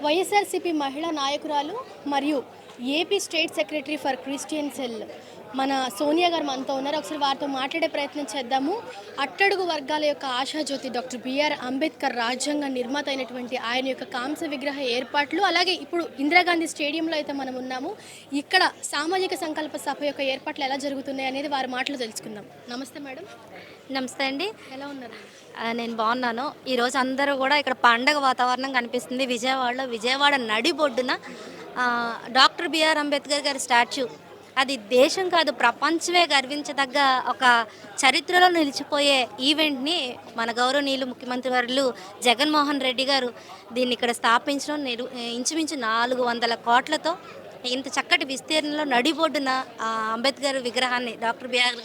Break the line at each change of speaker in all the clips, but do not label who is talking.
వైఎస్ఆర్సీపీ మహిళా నాయకురాలు మరియు AP state secretary for Christian cell మన సోనియా గారు మనతో ఉన్నారు. ఒకసారి వారితో మాట్లాడే ప్రయత్నం చేద్దాము. అట్టడుగు వర్గాల యొక్క ఆశాజ్యోతి డాక్టర్ బిఆర్ అంబేద్కర్ రాజ్యాంగ నిర్మాత అయినటువంటి ఆయన యొక్క కాంస్య విగ్రహ ఏర్పాట్లు, అలాగే ఇప్పుడు ఇందిరాగాంధీ స్టేడియంలో అయితే మనం ఉన్నాము. ఇక్కడ సామాజిక సంకల్ప సభ యొక్క ఏర్పాట్లు ఎలా జరుగుతున్నాయి అనేది వారి మాటలు తెలుసుకుందాం. నమస్తే మేడం.
నమస్తే అండి.
ఎలా ఉన్నారు?
నేను బాగున్నాను. ఈరోజు అందరూ కూడా ఇక్కడ పండగ వాతావరణం కనిపిస్తుంది. విజయవాడ నడిబొడ్డున డాక్టర్ బిఆర్ అంబేద్కర్ గారి స్టాచ్యూ, అది దేశం కాదు ప్రపంచమే గర్వించదగ్గ ఒక చరిత్రలో నిలిచిపోయే ఈవెంట్ని మన గౌరవనీయులు ముఖ్యమంత్రి వర్యులు జగన్మోహన్ రెడ్డి గారు దీన్ని ఇక్కడ స్థాపించడం ఇంచుమించు 400 కోట్లతో ఇంత చక్కటి విస్తీర్ణంలో నడిబొడ్డున అంబేద్కర్ విగ్రహాన్ని, డాక్టర్ బిఆర్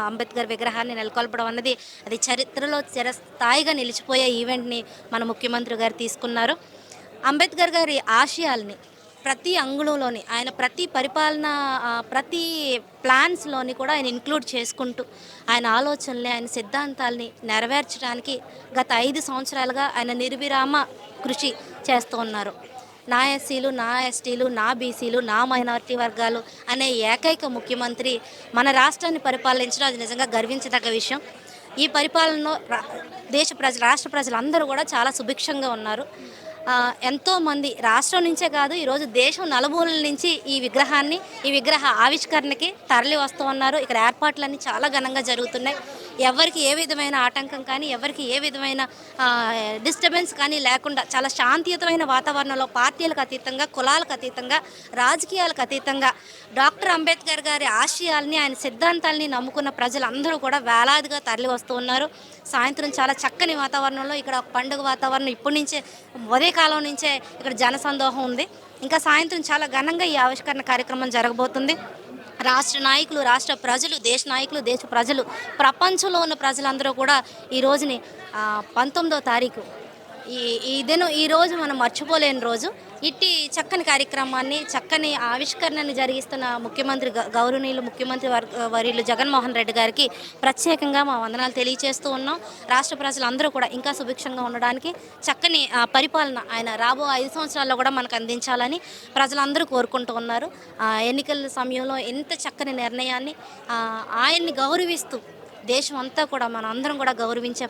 అంబేద్కర్ విగ్రహాన్ని నెలకొల్పడం అన్నది అది చరిత్రలో చిరస్థాయిగా నిలిచిపోయే ఈవెంట్ని మన ముఖ్యమంత్రి గారు తీసుకున్నారు. అంబేద్కర్ గారి ఆశయాల్ని ప్రతి అంగుళంలోని, ఆయన ప్రతి పరిపాలన ప్రతి ప్లాన్స్లోని కూడా ఆయన ఇంక్లూడ్ చేసుకుంటూ ఆయన ఆలోచనల్ని, ఆయన సిద్ధాంతాలని నెరవేర్చడానికి గత 5 సంవత్సరాలుగా ఆయన నిర్విరామ కృషి చేస్తూ ఉన్నారు. నా ఎస్సీలు, నా ఎస్టీలు, నా బీసీలు, నా మైనారిటీ వర్గాలు అనే ఏకైక ముఖ్యమంత్రి మన రాష్ట్రాన్ని పరిపాలించడం అది నిజంగా గర్వించదగ్గ విషయం. ఈ పరిపాలనలో రాష్ట్ర ప్రజలందరూ కూడా చాలా సుభిక్షంగా ఉన్నారు. ఎంతోమంది రాష్ట్రం నుంచే కాదు, ఈరోజు దేశం నలుమూలల నుంచి ఈ విగ్రహ ఆవిష్కరణకి తరలి వస్తూ ఉన్నారు. ఇక్కడ ఏర్పాట్లన్నీ చాలా ఘనంగా జరుగుతున్నాయి. ఎవరికి ఏ విధమైన ఆటంకం కానీ, ఎవరికి ఏ విధమైన డిస్టర్బెన్స్ కానీ లేకుండా చాలా శాంతియుతమైన వాతావరణంలో పార్టీలకు అతీతంగా, కులాలకు అతీతంగా, రాజకీయాలకు అతీతంగా డాక్టర్ అంబేద్కర్ గారి ఆశయాల్ని, ఆయన సిద్ధాంతాలని నమ్ముకున్న ప్రజలందరూ కూడా వేలాదిగా తరలి వస్తూ ఉన్నారు. సాయంత్రం చాలా చక్కని వాతావరణంలో ఇక్కడ ఒక పండుగ వాతావరణం ఇప్పటి నుంచే ఉదయకాలం నుంచే ఇక్కడ జనసందోహం ఉంది. ఇంకా సాయంత్రం చాలా ఘనంగా ఈ ఆవిష్కరణ కార్యక్రమం జరగబోతుంది. రాష్ట్ర నాయకులు, రాష్ట్ర ప్రజలు, దేశ నాయకులు, దేశ ప్రజలు, ప్రపంచంలో ఉన్న ప్రజలందరూ కూడా ఈ రోజుని 19వ తారీఖు ఈ రోజు మనం మర్చిపోలేని రోజు. ఇట్టి చక్కని కార్యక్రమాన్ని, చక్కని ఆవిష్కరణని జరిగిస్తున్న గౌరవనీయులు ముఖ్యమంత్రి వర్యులు జగన్మోహన్ రెడ్డి గారికి ప్రత్యేకంగా మా వందనాలు తెలియజేస్తూ ఉన్నాం. రాష్ట్ర ప్రజలందరూ కూడా ఇంకా సుభిక్షంగా ఉండడానికి చక్కని పరిపాలన ఆయన రాబో 5 సంవత్సరాల్లో కూడా మనకు అందించాలని ప్రజలందరూ కోరుకుంటూ ఉన్నారు. ఎన్నికల సమయంలో ఎంత చక్కని నిర్ణయాన్ని ఆయన్ని గౌరవిస్తూ దేశం అంతా కూడా మనం అందరం కూడా గౌరవించే